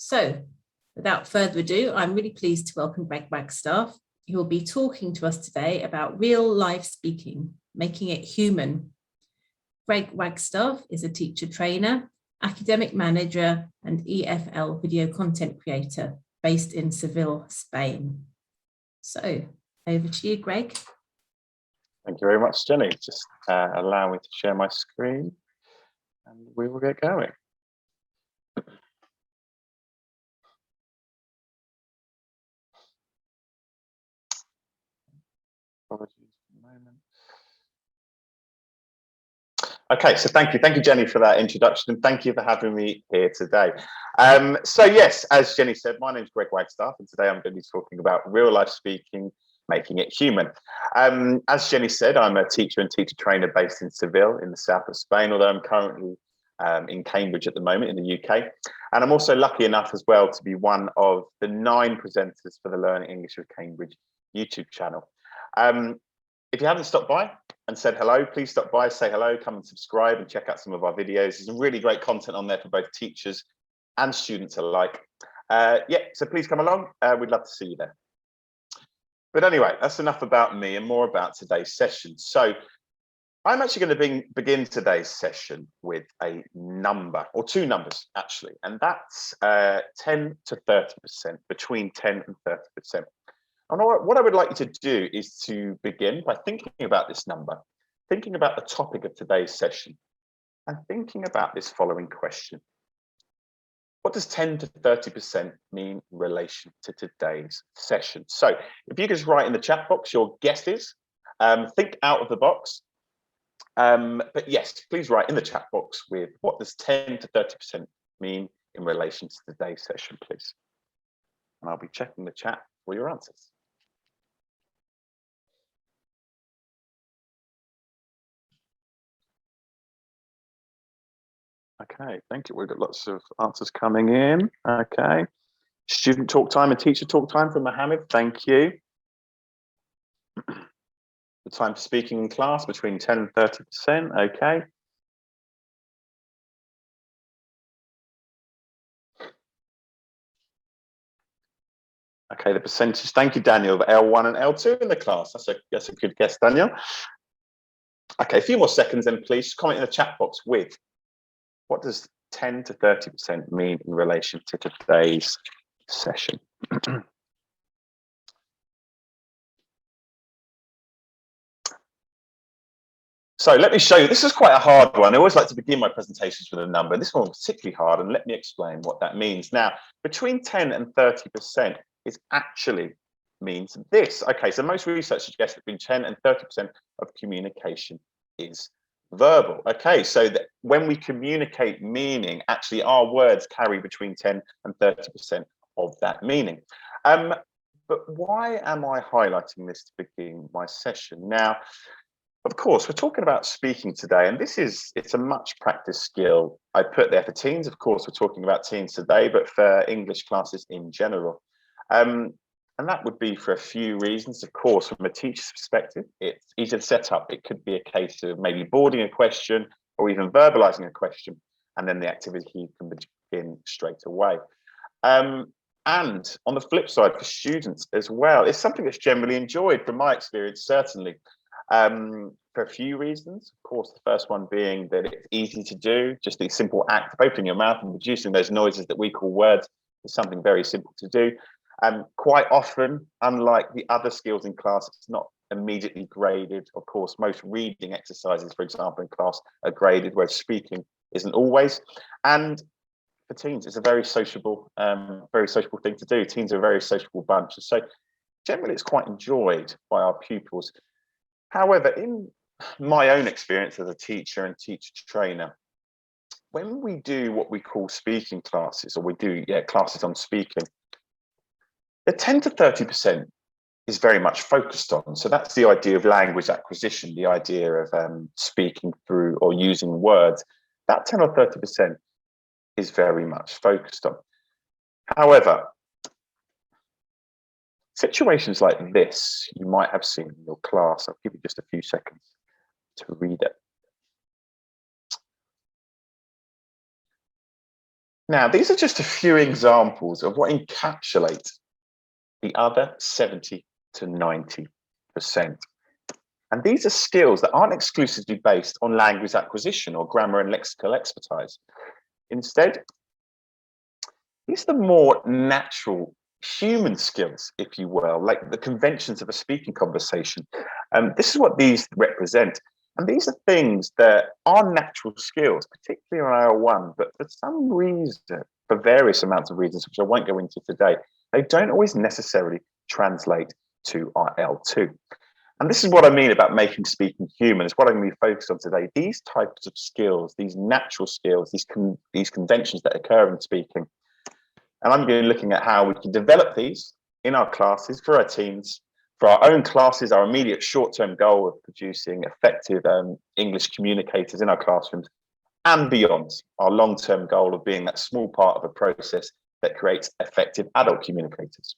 So, without further ado, I'm really pleased to welcome Greg Wagstaff, who will be talking to us today about real life speaking, making it human. Greg Wagstaff is a teacher trainer, academic manager, and EFL video content creator based in Seville, Spain. So, over to you, Greg. Thank you very much, Jenny. Just allow me to share my screen and we will get going. Apologies for a moment. Okay, so thank you, Jenny, for that introduction, and thank you for having me here today. So yes, as Jenny said, my name is Greg Wagstaff, and today I'm going to be talking about real life speaking, making it human. As Jenny said, I'm a teacher and teacher trainer based in Seville in the south of Spain, although I'm currently in Cambridge at the moment in the UK. And I'm also lucky enough as well to be one of the 9 presenters for the Learning English with Cambridge YouTube channel. If you haven't stopped by and said hello, please stop by, say hello, come and subscribe and check out some of our videos. There's some really great content on there for both teachers and students alike. Yeah, so please come along. We'd love to see you there. But anyway, that's enough about me and more about today's session. So I'm actually going to begin today's session with a number, or 2 numbers actually, and that's 10 to 30%, between 10 and 30%. And what I would like you to do is to begin by thinking about this number, thinking about the topic of today's session, and thinking about this following question. What does 10 to 30% mean in relation to today's session? So if you just write in the chat box your guesses, think out of the box. But yes, please write in the chat box with what does 10 to 30% mean in relation to today's session, please. And I'll be checking the chat for your answers. Okay, thank you. We've got lots of answers coming in. Okay. Student talk time and teacher talk time from Mohammed. Thank you. The time for speaking in class between 10 and 30%. Okay. Okay, the percentage. Thank you, Daniel. The L1 and L2 in the class. That's a good guess, Daniel. Okay, a few more seconds then, please. Comment in the chat box with what does 10 to 30% mean in relation to today's session? So let me show you. This is quite a hard one. I always like to begin my presentations with a number. This one was particularly hard, and let me explain what that means. Now, between 10 and 30% is actually means this. Okay, so most research suggests that between 10 and 30% of communication is verbal. Okay, so that when we communicate meaning, actually our words carry between 10 and 30% of that meaning. But why am I highlighting this to begin my session? Now, of course, we're talking about speaking today, and it's a much practiced skill. I put there for teens. Of course, we're talking about teens today, but for English classes in general. And that would be for a few reasons. Of course, from a teacher's perspective, it's easy to set up. It could be a case of maybe boarding a question or even verbalizing a question, and then the activity can begin straight away. And on the flip side, for students as well, it's something that's generally enjoyed from my experience, certainly. For a few reasons. Of course, the first one being that it's easy to do. Just the simple act of opening your mouth and producing those noises that we call words is something very simple to do. Quite often, unlike the other skills in class, it's not immediately graded. Of course, most reading exercises, for example, in class are graded, whereas speaking isn't always. And for teens, it's a very sociable thing to do. Teens are a very sociable bunch. So generally, it's quite enjoyed by our pupils. However, in my own experience as a teacher and teacher trainer, when we do what we call speaking classes, or we do classes on speaking, the 10 to 30% is very much focused on. So that's the idea of language acquisition, the idea of speaking through or using words. That 10 or 30% is very much focused on. However, situations like this, you might have seen in your class. I'll give you just a few seconds to read it. Now, these are just a few examples of what encapsulates the other 70 to 90%. And these are skills that aren't exclusively based on language acquisition or grammar and lexical expertise. Instead, these are the more natural human skills, if you will, like the conventions of a speaking conversation. This is what these represent. And these are things that are natural skills, particularly on IL1, but for some reason, for various amounts of reasons, which I won't go into today, they don't always necessarily translate to IL2. And this is what I mean about making speaking human. It's what I'm going to be focused on today. These types of skills, these natural skills, these conventions that occur in speaking. And I'm going to be looking at how we can develop these in our classes, for our teams, for our own classes, our immediate short-term goal of producing effective English communicators in our classrooms, and beyond, our long-term goal of being that small part of a process that creates effective adult communicators.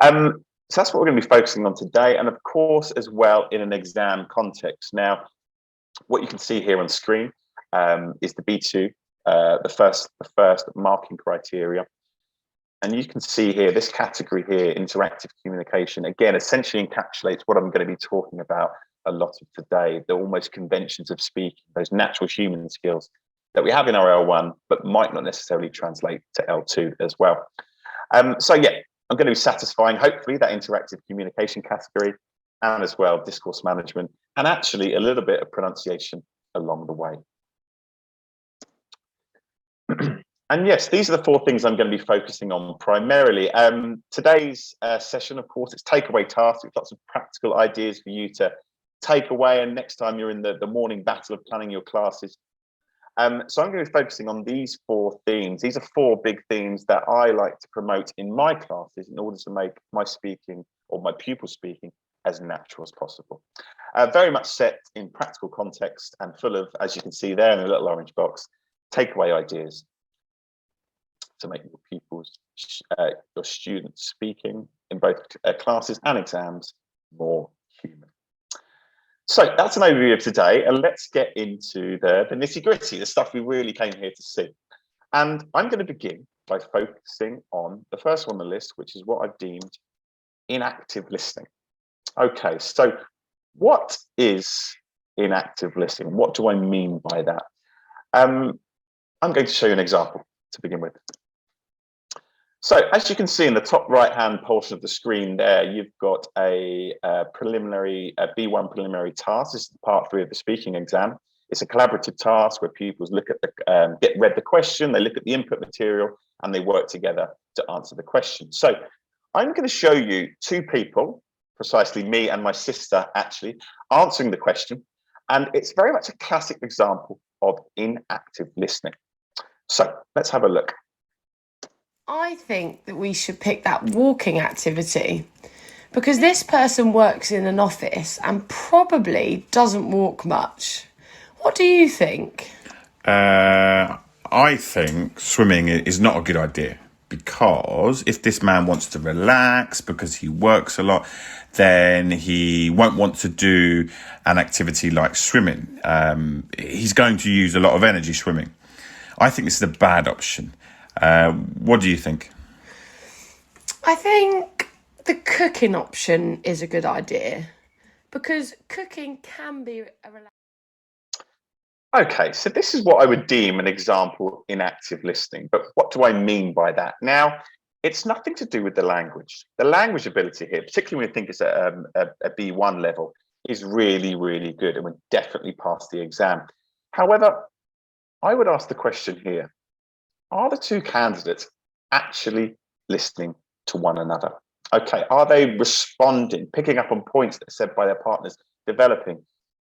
So that's what we're going to be focusing on today, and of course, as well, in an exam context. Now, what you can see here on screen is the B2, the first marking criteria. And you can see here, this category here, interactive communication, again, essentially encapsulates what I'm going to be talking about a lot of today, the almost conventions of speaking, those natural human skills that we have in our L1, but might not necessarily translate to L2 as well. So yeah, I'm going to be satisfying, hopefully, that interactive communication category, and as well discourse management, and actually a little bit of pronunciation along the way. And yes, these are the four things I'm going to be focusing on primarily. Today's session, of course, it's takeaway tasks with lots of practical ideas for you to take away, and next time you're in the morning battle of planning your classes. So I'm going to be focusing on these four themes. These are four big themes that I like to promote in my classes in order to make my speaking, or my pupil speaking, as natural as possible. Very much set in practical context and full of, as you can see there in the little orange box, takeaway ideas to make your pupils, your students speaking in both classes and exams more human. So that's an overview of today, and let's get into the nitty-gritty, the stuff we really came here to see. And I'm going to begin by focusing on the first one on the list, which is what I've deemed inactive listening. Okay, so what is inactive listening? What do I mean by that? I'm going to show you an example to begin with. So as you can see in the top right-hand portion of the screen there, you've got a preliminary, B1 preliminary task. This is part 3 of the speaking exam. It's a collaborative task where pupils look at the, read the question, they look at the input material, and they work together to answer the question. So I'm going to show you two people, precisely me and my sister actually, answering the question. And it's very much a classic example of inactive listening. So let's have a look. I think that we should pick that walking activity because this person works in an office and probably doesn't walk much. What do you think? I think swimming is not a good idea because if this man wants to relax because he works a lot, then he won't want to do an activity like swimming. He's going to use a lot of energy swimming. I think this is a bad option. What do you think? I think the cooking option is a good idea because cooking can be a relaxing. Okay, so this is what I would deem an example of inactive listening. But what do I mean by that? Now, it's nothing to do with the language. The language ability here, particularly when you think it's a B1 level, is really, really good and would definitely pass the exam. However, I would ask the question here, are the two candidates actually listening to one another? Okay, are they responding, picking up on points that are said by their partners, developing?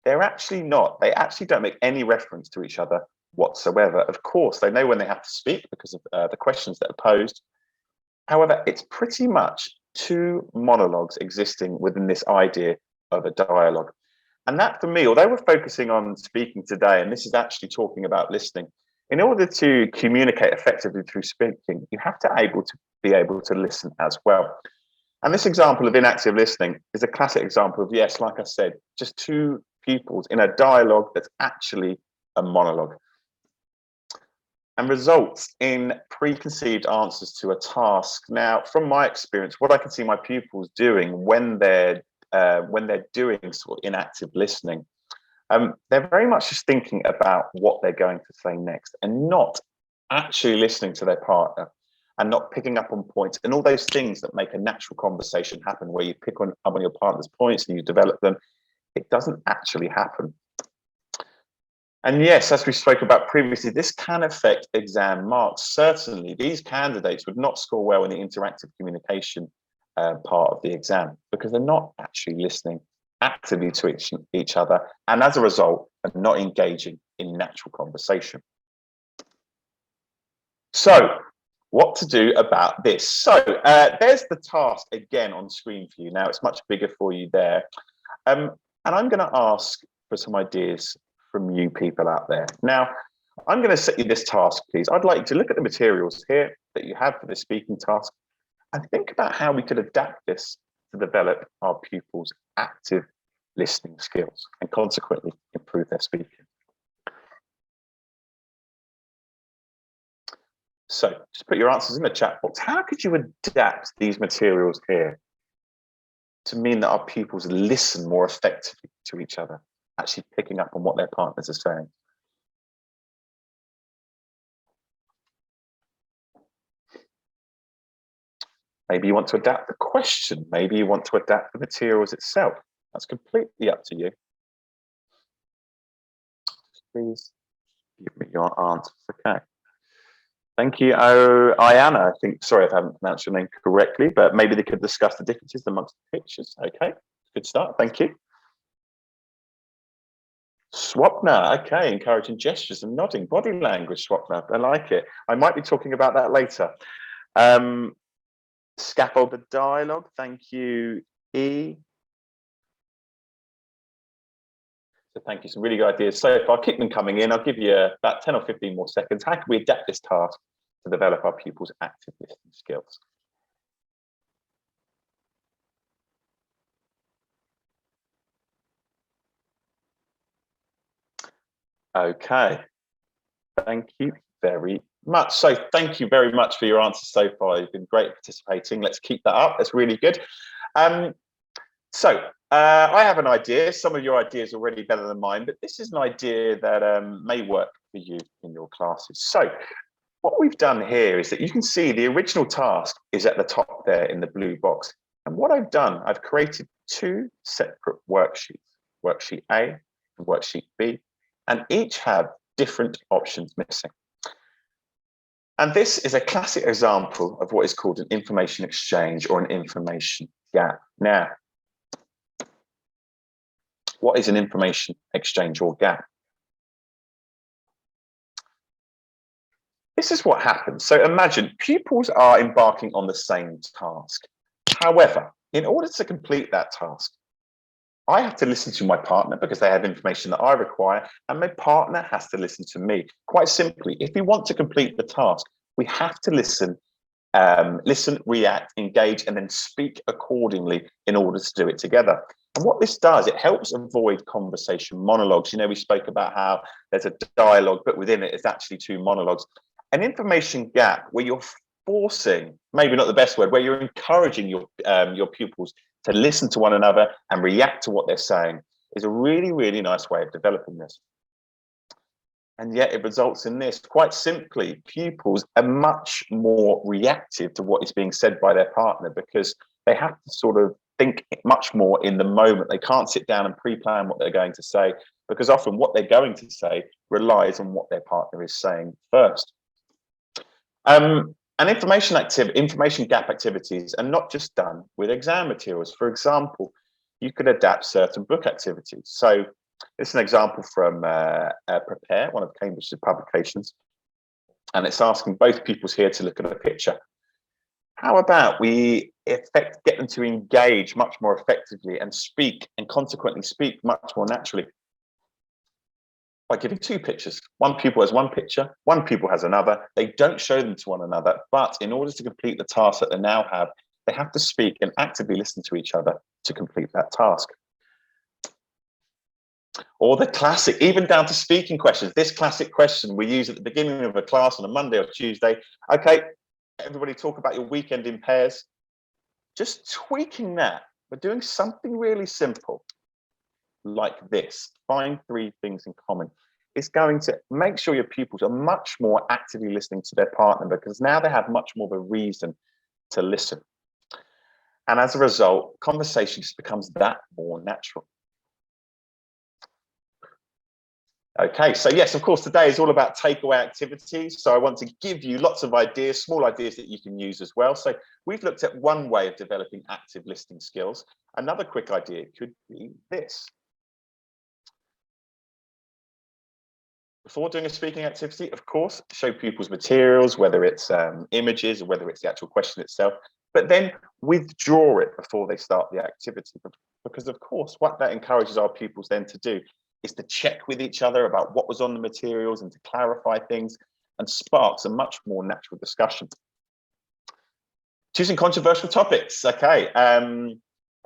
They're actually not. They actually don't make any reference to each other whatsoever. Of course, they know when they have to speak because of the questions that are posed. However, it's pretty much two monologues existing within this idea of a dialogue. And that, for me, although we're focusing on speaking today, and this is actually talking about listening, in order to communicate effectively through speaking, you have to be able to listen as well. And this example of inactive listening is a classic example of, yes, like I said, just two pupils in a dialogue that's actually a monologue. and results in preconceived answers to a task. Now, from my experience, what I can see my pupils doing when they're doing sort of inactive listening, they're very much just thinking about what they're going to say next and not actually listening to their partner and not picking up on points and all those things that make a natural conversation happen, where you pick up on your partner's points and you develop them. It doesn't actually happen. And yes, as we spoke about previously, this can affect exam marks. Certainly, these candidates would not score well in the interactive communication part of the exam because they're not actually listening actively to each other, and as a result, are not engaging in natural conversation. So, what to do about this? So, there's the task again on screen for you. Now, it's much bigger for you there. And I'm going to ask for some ideas from you people out there. Now, I'm going to set you this task, please. I'd like you to look at the materials here that you have for the speaking task and think about how we could adapt this to develop our pupils' active listening skills and consequently improve their speaking. So just put your answers in the chat box. How could you adapt these materials here to mean that our pupils listen more effectively to each other, actually picking up on what their partners are saying? Maybe you want to adapt the question. Maybe you want to adapt the materials itself. That's completely up to you. Please give me your answers. Okay. Thank you. Oh, Ayana, I think, sorry if I haven't pronounced your name correctly, but maybe they could discuss the differences amongst the pictures. Okay, good start. Thank you. Swapna, okay, encouraging gestures and nodding. Body language, Swapna, I like it. I might be talking about that later. Scaffold the dialogue, thank you, E. So thank you, some really good ideas. So if I keep them coming in, I'll give you about 10 or 15 more seconds. How can we adapt this task to develop our pupils' active listening skills? Okay, thank you very much. So thank you very much for your answers so far. You've been great at participating. Let's keep that up. That's really good. I have an idea. Some of your ideas are already better than mine, but this is an idea that may work for you in your classes. So what we've done here is that you can see the original task is at the top there in the blue box. And what I've done, I've created two separate worksheets, worksheet A and worksheet B, and each have different options missing. And this is a classic example of what is called an information exchange or an information gap. Now, what is an information exchange or gap? This is what happens. So imagine pupils are embarking on the same task. However, in order to complete that task, I have to listen to my partner because they have information that I require, and my partner has to listen to me. Quite simply, if we want to complete the task, we have to listen, react, engage, and then speak accordingly in order to do it together. And what this does, it helps avoid conversation monologues. You know, we spoke about how there's a dialogue, but within it, it's actually two monologues. An information gap where you're forcing, maybe not the best word, where you're encouraging your pupils to listen to one another and react to what they're saying is a really, really nice way of developing this. And yet it results in this. Quite simply, pupils are much more reactive to what is being said by their partner because they have to sort of think much more in the moment. They can't sit down and pre-plan what they're going to say because often what they're going to say relies on what their partner is saying first. And information gap activities are not just done with exam materials. For example, you could adapt certain book activities. So it's an example from Prepare, one of Cambridge's publications, and it's asking both pupils here to look at a picture. How about we get them to engage much more effectively and speak, and consequently speak much more naturally by giving two pictures. One pupil has one picture, one pupil has another. They don't show them to one another, but in order to complete the task that they now have, they have to speak and actively listen to each other to complete that task. Or the classic, even down to speaking questions. This classic question we use at the beginning of a class on a Monday or Tuesday. Okay, everybody talk about your weekend in pairs. Just tweaking that. We're doing something really simple like this. Find 3 things in common. It's going to make sure your pupils are much more actively listening to their partner, because now they have much more of a reason to listen. And as a result, conversation just becomes that more natural. Okay, so yes, of course, today is all about takeaway activities. So I want to give you lots of ideas, small ideas that you can use as well. So we've looked at one way of developing active listening skills. Another quick idea could be this. Before doing a speaking activity, of course, show pupils materials, whether it's images or whether it's the actual question itself, but then withdraw it before they start the activity. Because of course, what that encourages our pupils then to do is to check with each other about what was on the materials and to clarify things, and sparks a much more natural discussion. Choosing controversial topics. Okay, I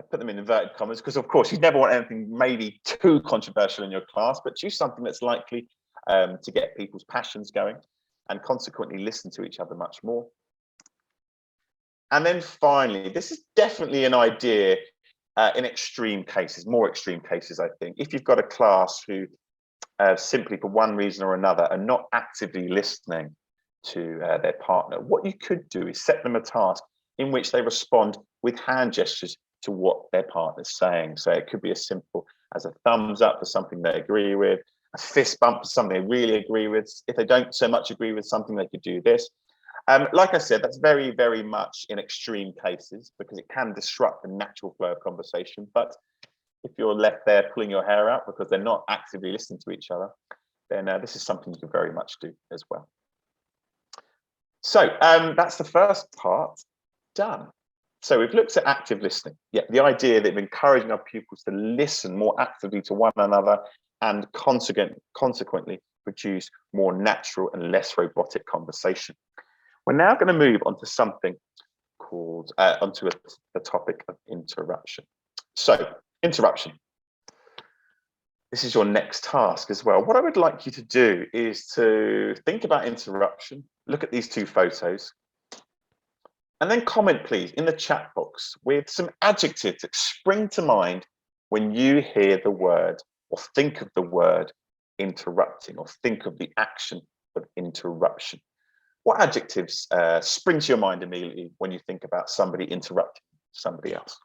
put them in inverted commas because of course you never want anything maybe too controversial in your class, but choose something that's likely to get people's passions going and consequently listen to each other much more. And then finally, this is definitely an idea in extreme cases, more extreme cases, I think. If you've got a class who simply for one reason or another are not actively listening to their partner, what you could do is set them a task in which they respond with hand gestures to what their partner's saying. So it could be as simple as a thumbs up for something they agree with, a fist bump for something they really agree with. If they don't so much agree with something, they could do this. Like I said, that's very, very much in extreme cases because it can disrupt the natural flow of conversation. But if you're left there pulling your hair out because they're not actively listening to each other, then this is something you can very much do as well. So that's the first part done. So we've looked at active listening. Yeah, the idea that we're encouraging our pupils to listen more actively to one another and consequently produce more natural and less robotic conversation. We're now going to move on to something called, onto the topic of interruption. So, interruption. This is your next task as well. What I would like you to do is to think about interruption, look at these 2 photos, and then comment, please, in the chat box with some adjectives that spring to mind when you hear the word or think of the word interrupting or think of the action of interruption. What adjectives spring to your mind immediately when you think about somebody interrupting somebody else?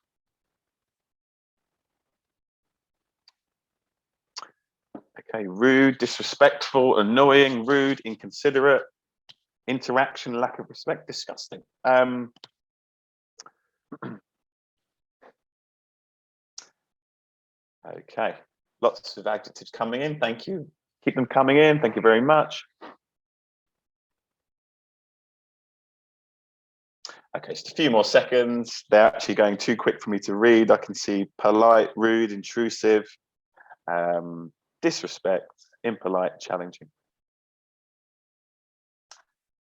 Okay, rude, disrespectful, annoying, rude, inconsiderate, interaction, lack of respect, disgusting. Okay, lots of adjectives coming in. Thank you. Keep them coming in. Thank you very much. Okay, just a few more seconds. They're actually going too quick for me to read. I can see polite, rude, intrusive, disrespect, impolite, challenging.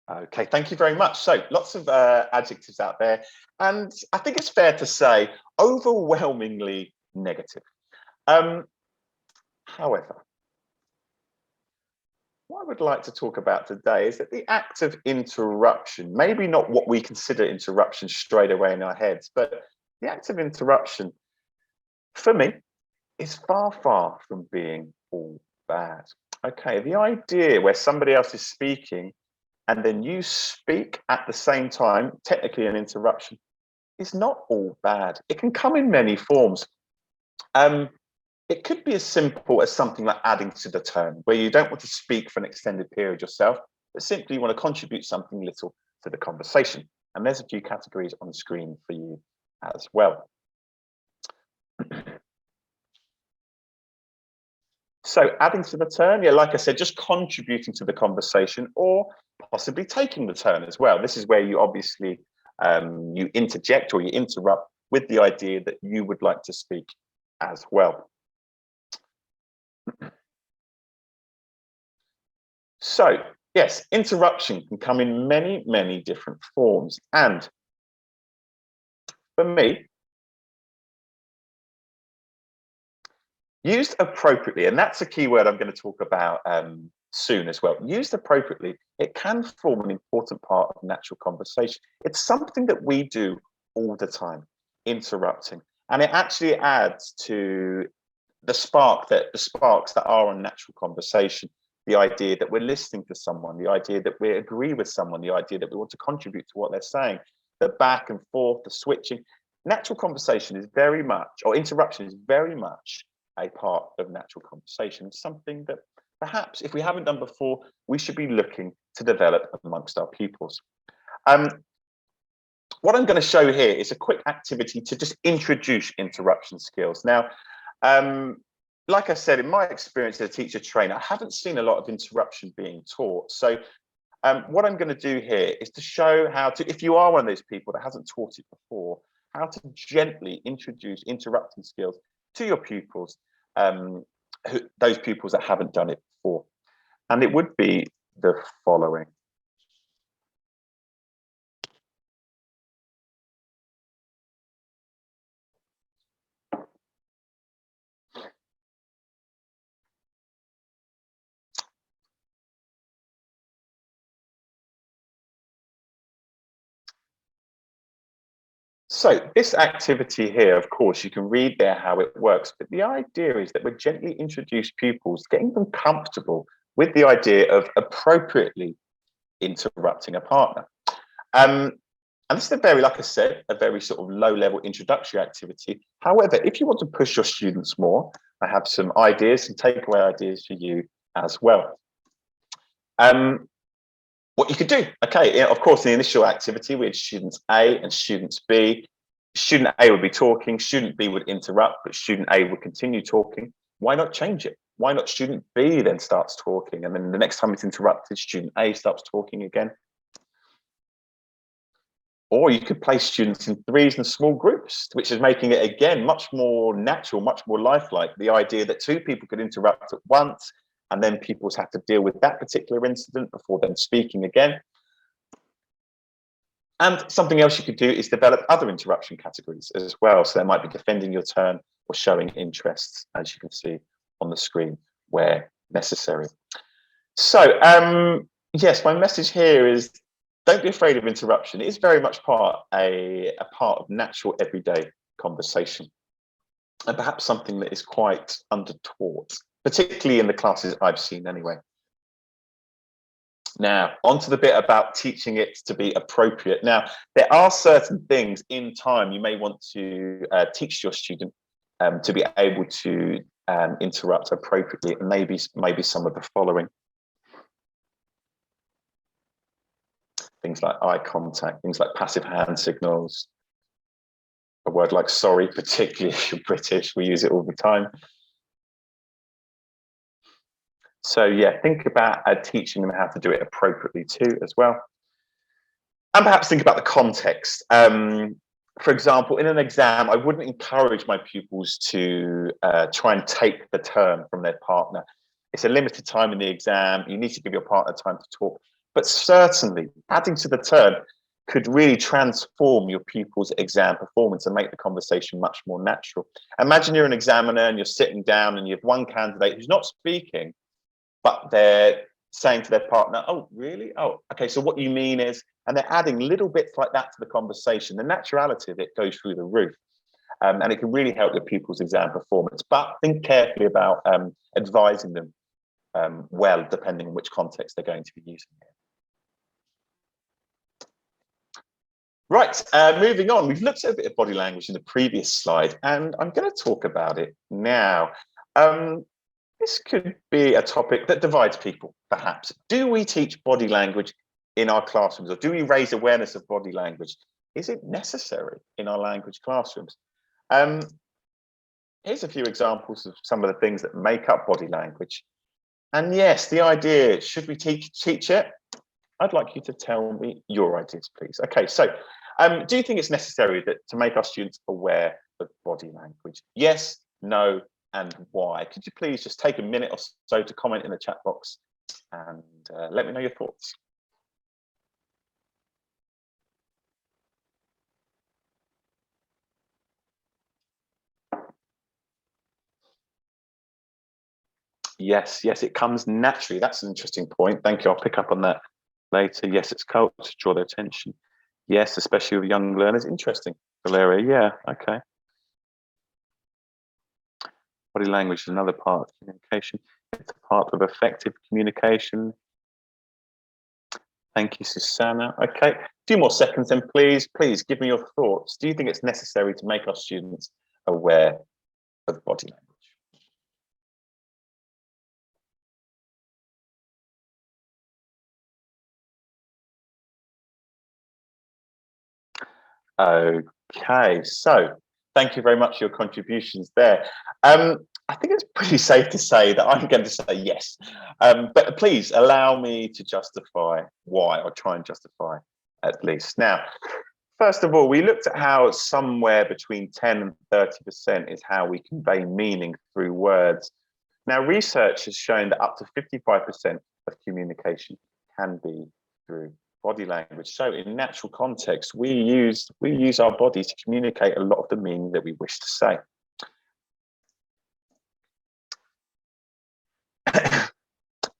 Okay, thank you very much. So lots of adjectives out there. And I think it's fair to say overwhelmingly negative. However, what I would like to talk about today is that the act of interruption, maybe not what we consider interruption straight away in our heads, but the act of interruption, for me, is far, far from being all bad. Okay, the idea where somebody else is speaking and then you speak at the same time, technically an interruption, is not all bad. It can come in many forms. It could be as simple as something like adding to the turn, where you don't want to speak for an extended period yourself, but simply want to contribute something little to the conversation. And there's a few categories on the screen for you as well. So adding to the turn, yeah, like I said, just contributing to the conversation or possibly taking the turn as well. This is where you obviously, you interject or you interrupt with the idea that you would like to speak as well. So, yes, interruption can come in many, many different forms. And for me, Used appropriately, and that's a key word I'm going to talk about soon as well. Used appropriately, it can form an important part of natural conversation. It's something that we do all the time, interrupting, and it actually adds to the sparks that are on natural conversation. The idea that we're listening to someone, the idea that we agree with someone, the idea that we want to contribute to what they're saying, the back and forth, the switching. Natural conversation is very much, or interruption is very much a part of natural conversation, something that perhaps if we haven't done before, we should be looking to develop amongst our pupils. What I'm going to show here is a quick activity to just introduce interruption skills. Now, like I said, in my experience as a teacher trainer, I haven't seen a lot of interruption being taught. So what I'm going to do here is to show how to, if you are one of those people that hasn't taught it before, how to gently introduce interrupting skills to your pupils, those pupils that haven't done it before. And it would be the following. So this activity here, of course, you can read there how it works, but the idea is that we gently introduce pupils, getting them comfortable with the idea of appropriately interrupting a partner. And this is a very, like I said, a very sort of low-level introductory activity. However, if you want to push your students more, I have some ideas, some takeaway ideas for you as well. What you could do, okay, of course, in the initial activity, we had students A and students B. Student A would be talking, student B would interrupt, but student A would continue talking. Why not change it? Why not student B then starts talking, and then the next time it's interrupted, student A starts talking again? Or you could place students in threes and small groups, which is making it, again, much more natural, much more lifelike. The idea that two people could interrupt at once, and then pupils have to deal with that particular incident before then speaking again. And something else you could do is develop other interruption categories as well. So there might be defending your turn or showing interest, as you can see on the screen, where necessary. So, yes, my message here is don't be afraid of interruption. It is very much a part of natural everyday conversation, and perhaps something that is quite undertaught, particularly in the classes I've seen anyway. Now, onto the bit about teaching it to be appropriate. Now, there are certain things in time you may want to teach your student to be able to interrupt appropriately, and maybe some of the following. Things like eye contact, things like passive hand signals, a word like sorry, particularly if you're British, we use it all the time. So yeah, think about teaching them how to do it appropriately too as well. And perhaps think about the context. For example, in an exam, I wouldn't encourage my pupils to try and take the turn from their partner. It's a limited time in the exam. You need to give your partner time to talk. But certainly, adding to the turn could really transform your pupils' exam performance and make the conversation much more natural. Imagine you're an examiner and you're sitting down and you have one candidate who's not speaking, but they're saying to their partner, oh, really? Oh, okay, so what you mean is, and they're adding little bits like that to the conversation. The naturality of it goes through the roof. And it can really help your pupils' exam performance. But think carefully about advising them well, depending on which context they're going to be using it. Right, moving on. We've looked at a bit of body language in the previous slide, and I'm going to talk about it now. This could be a topic that divides people, perhaps. Do we teach body language in our classrooms, or do we raise awareness of body language? Is it necessary in our language classrooms? Here's a few examples of some of the things that make up body language. And yes, the idea, should we teach it? I'd like you to tell me your ideas, please. Okay, so do you think it's necessary to make our students aware of body language? Yes, no, and why? Could you please just take a minute or so to comment in the chat box and let me know your thoughts. Yes, yes, it comes naturally. That's an interesting point. Thank you. I'll pick up on that later. Yes, it's culture to draw their attention. Yes, especially with young learners. Interesting, Valeria. Yeah, okay. Body language is another part of communication. It's a part of effective communication. Thank you, Susanna. Okay, a few more seconds then, please. Please give me your thoughts. Do you think it's necessary to make our students aware of body language? Okay, so thank you very much for your contributions there. I think it's pretty safe to say that I'm going to say yes, but please allow me to justify why, or try and justify at least. Now, first of all, we looked at how somewhere between 10 and 30% is how we convey meaning through words. Now, research has shown that up to 55% of communication can be through body language. So in natural context, we use our bodies to communicate a lot of the meaning that we wish to say.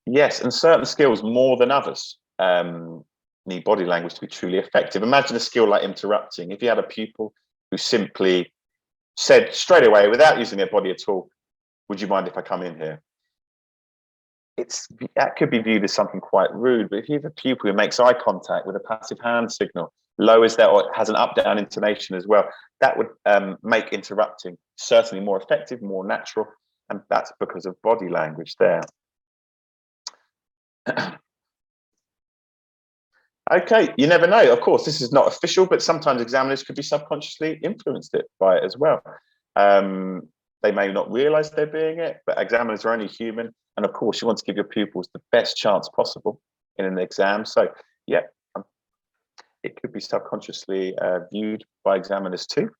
Yes, and certain skills more than others need body language to be truly effective. Imagine a skill like interrupting. If you had a pupil who simply said straight away, without using their body at all, "Would you mind if I come in here?" That could be viewed as something quite rude, but if you have a pupil who makes eye contact with a passive hand signal, lowers that, or has an up-down intonation as well, that would make interrupting certainly more effective, more natural, and that's because of body language there. Okay, you never know. Of course, this is not official, but sometimes examiners could be subconsciously influenced by it as well. They may not realize they're being it, but examiners are only human. And of course, you want to give your pupils the best chance possible in an exam. So, yeah, it could be subconsciously viewed by examiners too.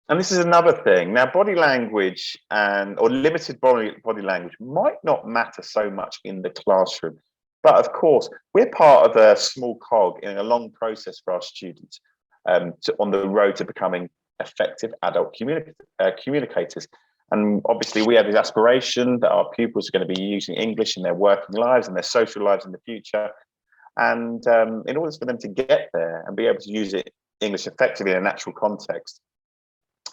And this is another thing. Now, body language or limited body language might not matter so much in the classroom. But of course, we're part of a small cog in a long process for our students on the road to becoming effective adult communicators. And obviously, we have this aspiration that our pupils are going to be using English in their working lives and their social lives in the future. And in order for them to get there and be able to use English effectively in a natural context,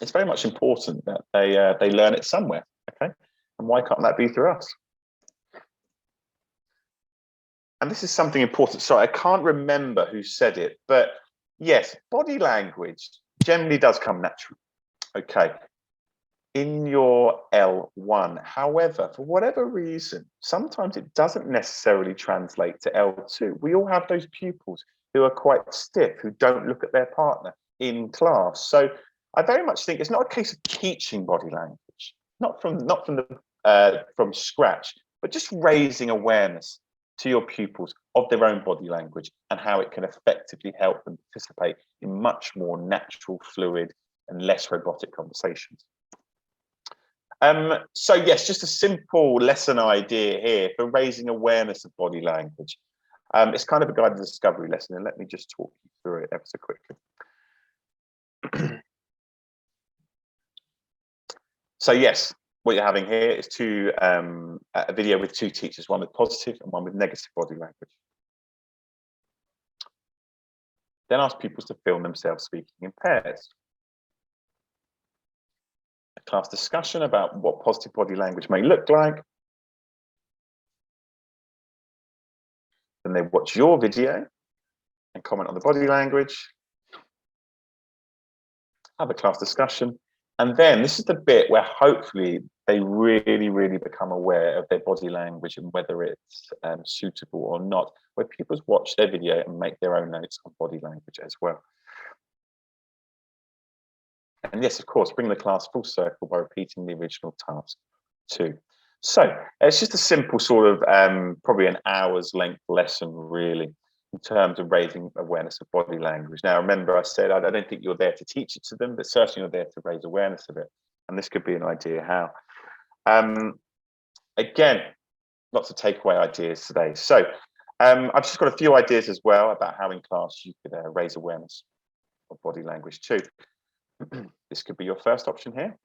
it's very much important that they learn it somewhere. Okay, and why can't that be through us? And this is something important. Sorry, I can't remember who said it, but yes, body language generally does come naturally. Okay, in your L1. However, for whatever reason, sometimes it doesn't necessarily translate to L2. We all have those pupils who are quite stiff, who don't look at their partner in class. So I very much think it's not a case of teaching body language, not from scratch, but just raising awareness to your pupils of their own body language and how it can effectively help them participate in much more natural, fluid, and less robotic conversations. So yes, just a simple lesson idea here for raising awareness of body language. It's kind of a guided discovery lesson, and let me just talk you through it ever so quickly. So yes, what you're having here is a video with two teachers, one with positive and one with negative body language. Then ask pupils to film themselves speaking in pairs. A class discussion about what positive body language may look like. Then they watch your video and comment on the body language. Have a class discussion. And then this is the bit where hopefully they really, really become aware of their body language and whether it's suitable or not, where pupils watch their video and make their own notes on body language as well. And yes, of course, bring the class full circle by repeating the original task too. So it's just a simple sort of probably an hour's length lesson really in terms of raising awareness of body language. Now, remember I said I don't think you're there to teach it to them, but certainly you're there to raise awareness of it. And this could be an idea how. Again, lots of takeaway ideas today. So I've just got a few ideas as well about how in class you could raise awareness of body language too. This could be your first option here.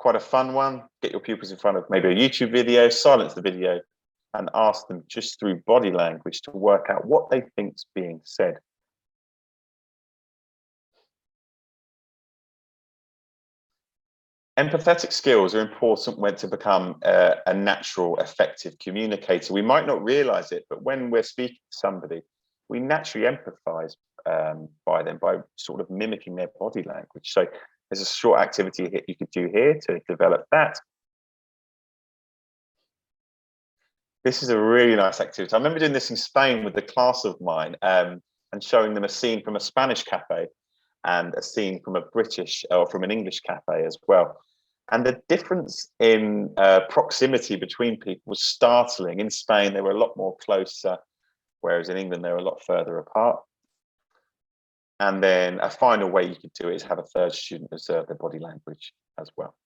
quite a fun one. Get your pupils in front of maybe a YouTube video, silence the video, and ask them just through body language to work out what they think's being said. Empathetic skills are important when to become a natural, effective communicator. We might not realize it, but when we're speaking to somebody, we naturally empathize by them by sort of mimicking their body language. So there's a short activity you could do here to develop that. This is a really nice activity. I remember doing this in Spain with a class of mine and showing them a scene from a Spanish cafe and a scene from a British or from an English cafe as well. And the difference in proximity between people was startling. In Spain, they were a lot more closer, whereas in England, they were a lot further apart. And then a final way you could do it is have a third student observe their body language as well.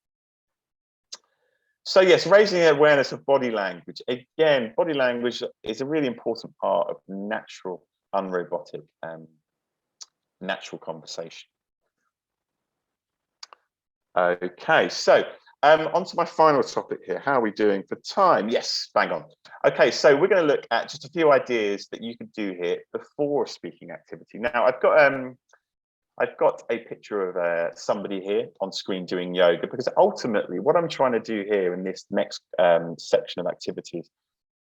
So yes, raising the awareness of body language. Again, body language is a really important part of natural, unrobotic, natural conversation. Okay, so on to my final topic here. How are we doing for time? Yes, bang on. Okay, so we're going to look at just a few ideas that you can do here before a speaking activity. Now, I've got a picture of somebody here on screen doing yoga, because ultimately what I'm trying to do here in this next section of activities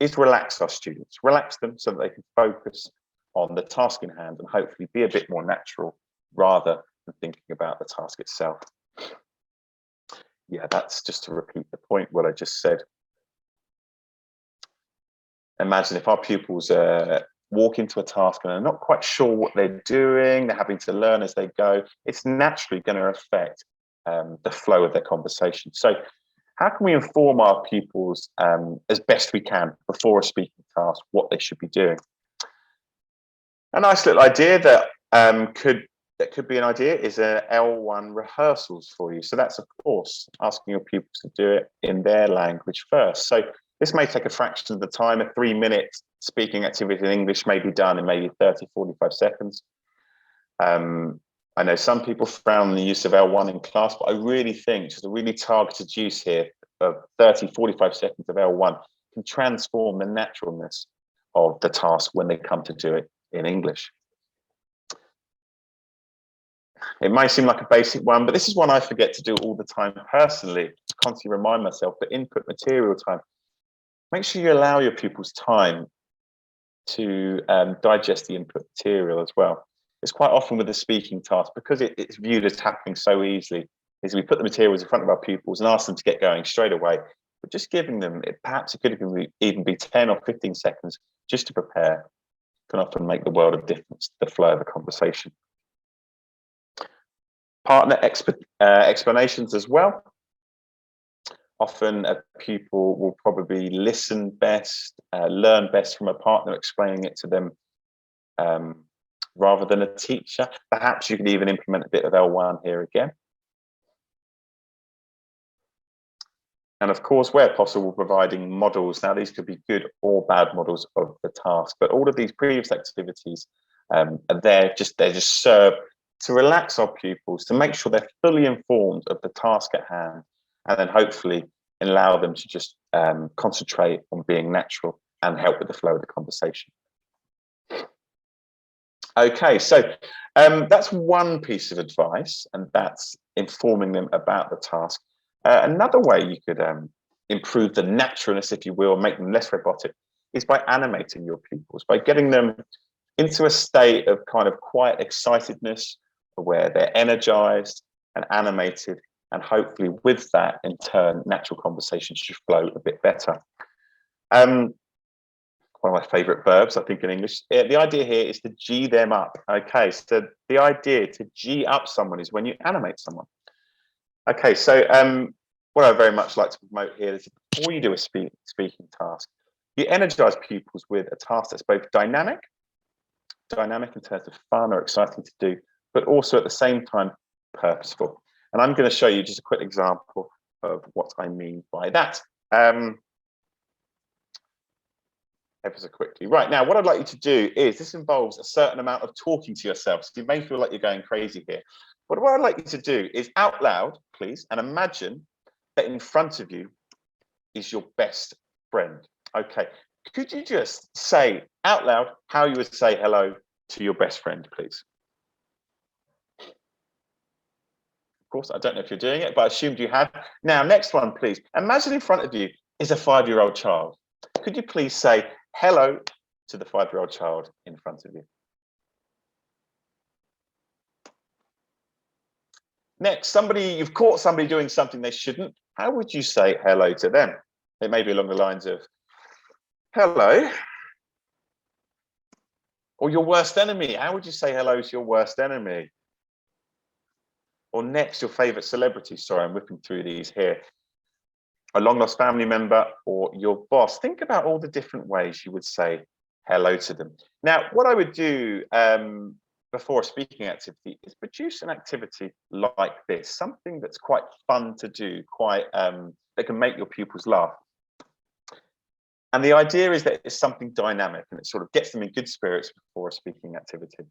is relax our students, relax them so that they can focus on the task in hand and hopefully be a bit more natural rather than thinking about the task itself. Yeah, that's just to repeat the point what I just said. Imagine if our pupils walk into a task and are not quite sure what they're doing, they're having to learn as they go, it's naturally going to affect the flow of their conversation. So how can we inform our pupils as best we can before a speaking task what they should be doing? A nice little idea that could be an idea is L1 rehearsals for you. So that's, of course, asking your pupils to do it in their language first. So this may take a fraction of the time. A 3-minute speaking activity in English may be done in maybe 30, 45 seconds. I know some people frown on the use of L1 in class, but I really think just a really targeted use here of 30, 45 seconds of L1 can transform the naturalness of the task when they come to do it in English. It may seem like a basic one, but this is one I forget to do all the time personally, to constantly remind myself, but input material time. Make sure you allow your pupils time to digest the input material as well. It's quite often with the speaking task, because it's viewed as happening so easily, is we put the materials in front of our pupils and ask them to get going straight away. But just giving them, perhaps it could even be 10 or 15 seconds just to prepare, can often make the world of difference to the flow of the conversation. Partner explanations as well. Often a pupil will probably listen best, learn best from a partner explaining it to them rather than a teacher. Perhaps you could even implement a bit of L1 here again. And of course, where possible, providing models. Now, these could be good or bad models of the task, but all of these previous activities are there, they just serve to relax our pupils, to make sure they're fully informed of the task at hand, and then hopefully allow them to just concentrate on being natural and help with the flow of the conversation. Okay, so that's one piece of advice, and that's informing them about the task. Another way you could improve the naturalness, if you will, make them less robotic, is by animating your pupils, by getting them into a state of kind of quiet excitedness, where they're energized and animated, and hopefully with that, in turn, natural conversations should flow a bit better. One of my favorite verbs, I think, in English. The idea here is to G them up. Okay, so the idea to G up someone is when you animate someone. Okay, so what I very much like to promote here is before you do a speaking task, you energize pupils with a task that's both dynamic in terms of fun or exciting to do, but also at the same time purposeful. And I'm going to show you just a quick example of what I mean by that. Ever so quickly. Right, now what I'd like you to do is, this involves a certain amount of talking to yourself, so you may feel like you're going crazy here. But what I'd like you to do is out loud, please, and imagine that in front of you is your best friend? Okay, could you just say out loud how you would say hello to your best friend, please? Of course, I don't know if you're doing it, but I assumed you had. Now, next one, please. Imagine in front of you is a 5-year-old child. Could you please say hello to the 5-year-old child in front of you? Next, you've caught somebody doing something they shouldn't. How would you say hello to them? It may be along the lines of, hello. Or your worst enemy. How would you say hello to your worst enemy? Or next, your favorite celebrity. Sorry, I'm whipping through these here. A long lost family member or your boss. Think about all the different ways you would say hello to them. Now, what I would do before a speaking activity is produce an activity like this, something that's quite fun to do, that can make your pupils laugh. And the idea is that it's something dynamic and it sort of gets them in good spirits before a speaking activity.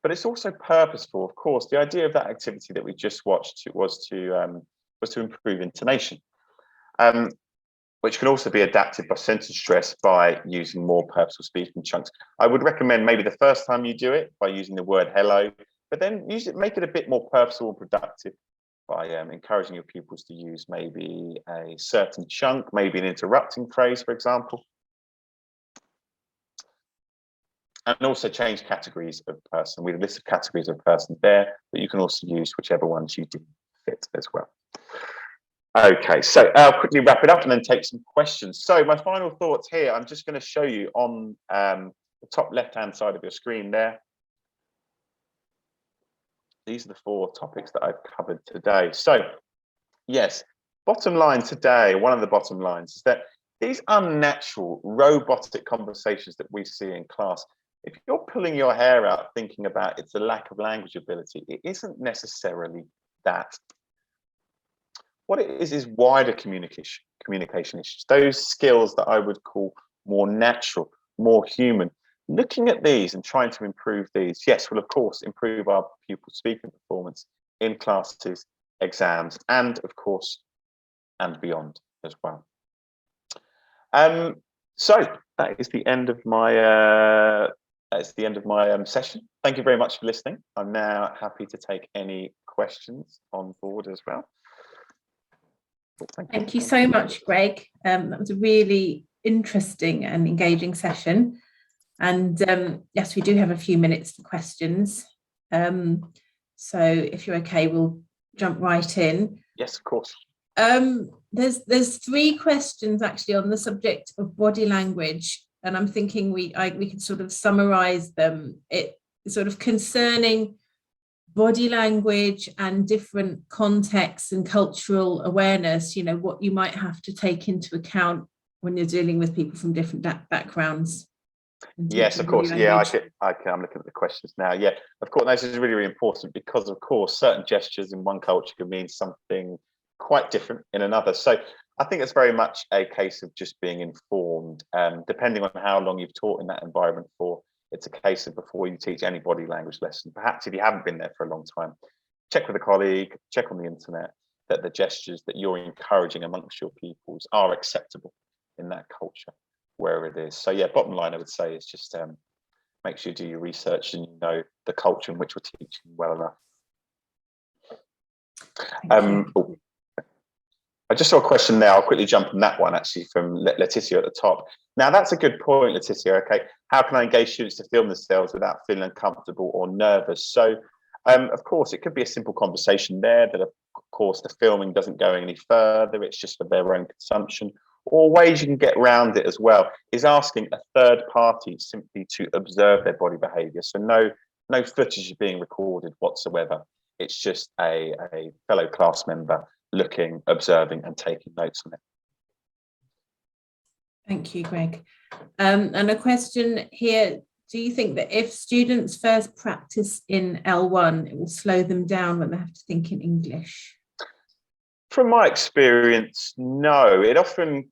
But it's also purposeful, of course. The idea of that activity that we just watched was to improve intonation, which can also be adapted by sentence stress by using more purposeful speaking chunks. I would recommend maybe the first time you do it by using the word hello, but then make it a bit more purposeful and productive by encouraging your pupils to use maybe a certain chunk, maybe an interrupting phrase, for example. And also change categories of person. We have a list of categories of person there, but you can also use whichever ones you deem fit as well. Okay, so I'll quickly wrap it up and then take some questions. So my final thoughts here, I'm just going to show you on the top left-hand side of your screen there. These are the 4 topics that I've covered today. So yes, bottom line today, one of the bottom lines is that these unnatural, robotic conversations that we see in class, if you're pulling your hair out thinking about it's a lack of language ability, it isn't necessarily that. What it is wider communication issues, those skills that I would call more natural, more human. Looking at these and trying to improve these, yes, will of course improve our pupil speaking performance in classes, exams, and of course, and beyond as well. So that is the end of my session. Thank you very much for listening. I'm now happy to take any questions on board as well. Thank you so much, Greg. That was a really interesting and engaging session. And yes, we do have a few minutes for questions. So if you're okay, we'll jump right in. Yes, of course. There's 3 questions actually on the subject of body language, and I'm thinking we could sort of summarize them. It sort of concerning body language and different contexts and cultural awareness, you know, what you might have to take into account when you're dealing with people from different backgrounds. Yes, of course. Yeah, I'm looking at the questions now. Yeah, of course, this is really, really important because, of course, certain gestures in one culture can mean something quite different in another. So I think it's very much a case of just being informed, depending on how long you've taught in that environment for. It's a case of before you teach any body language lesson, perhaps if you haven't been there for a long time, check with a colleague, check on the internet that the gestures that you're encouraging amongst your pupils are acceptable in that culture, wherever it is. So yeah, bottom line I would say is just make sure you do your research and you know the culture in which we're teaching well enough. I just saw a question there. I'll quickly jump on that one actually from Letitia at the top. Now that's a good point, Letitia. Okay, how can I engage students to film themselves without feeling uncomfortable or nervous? So of course, it could be a simple conversation there that of course the filming doesn't go any further. It's just for their own consumption. Or ways you can get around it as well is asking a third party simply to observe their body behavior. So no footage is being recorded whatsoever. It's just a fellow class member looking, observing and taking notes on it. Thank you, Greg. And a question here, do you think that if students first practice in L1, it will slow them down when they have to think in English? From my experience, no. It often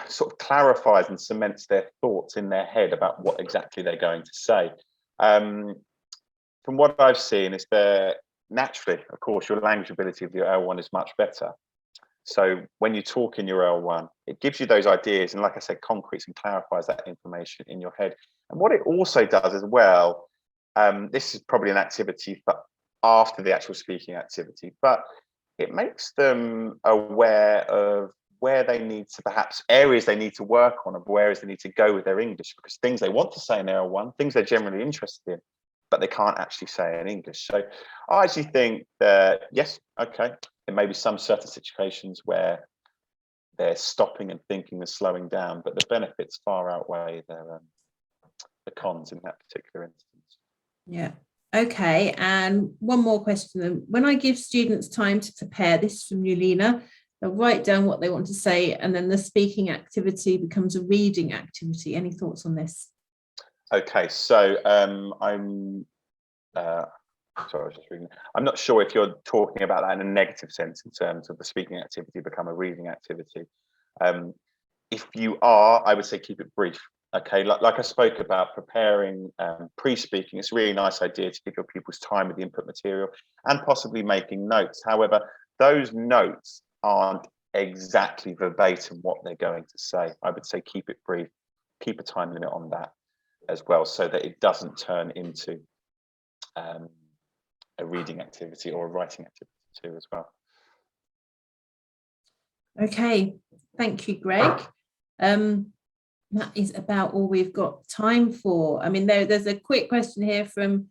sort of clarifies and cements their thoughts in their head about what exactly they're going to say. From what I've seen is that naturally, of course, your language ability of your L1 is much better. So when you talk in your L1, it gives you those ideas, and like I said, concretes and clarifies that information in your head. And what it also does as well, this is probably an activity for after the actual speaking activity, but it makes them aware of where they need to, perhaps areas they need to work on, of where areas they need to go with their English, because things they want to say in L1, things they're generally interested in, but they can't actually say in English. So I actually think that, yes, okay, there may be some certain situations where they're stopping and thinking and slowing down, but the benefits far outweigh the cons in that particular instance. Yeah. Okay. And one more question. When I give students time to prepare, this is from Yulina, they'll write down what they want to say, and then the speaking activity becomes a reading activity. Any thoughts on this? Okay, so I'm sorry, I was just reading. I'm not sure if you're talking about that in a negative sense in terms of the speaking activity become a reading activity. If you are, I would say keep it brief. Okay, like I spoke about preparing pre-speaking, it's a really nice idea to give your pupils time with the input material and possibly making notes. However, those notes aren't exactly verbatim what they're going to say. I would say keep it brief, keep a time limit on that as well, so that it doesn't turn into a reading activity or a writing activity too as well. Okay, thank you, Greg. That is about all we've got time for. I mean, there's a quick question here from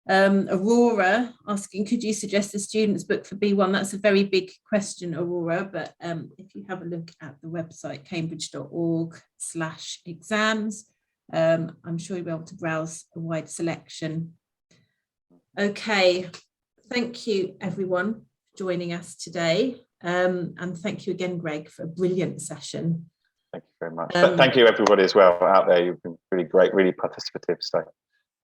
Aurora asking, could you suggest a student's book for B1? That's a very big question, Aurora, but if you have a look at the website, cambridge.org/exams, I'm sure you'll be able to browse a wide selection. Okay, thank you everyone for joining us today. And thank you again, Greg, for a brilliant session. Thank you very much. Thank you everybody as well out there. You've been really great, really participative. So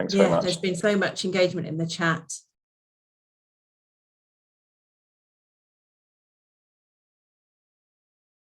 thanks very much. There's been so much engagement in the chat.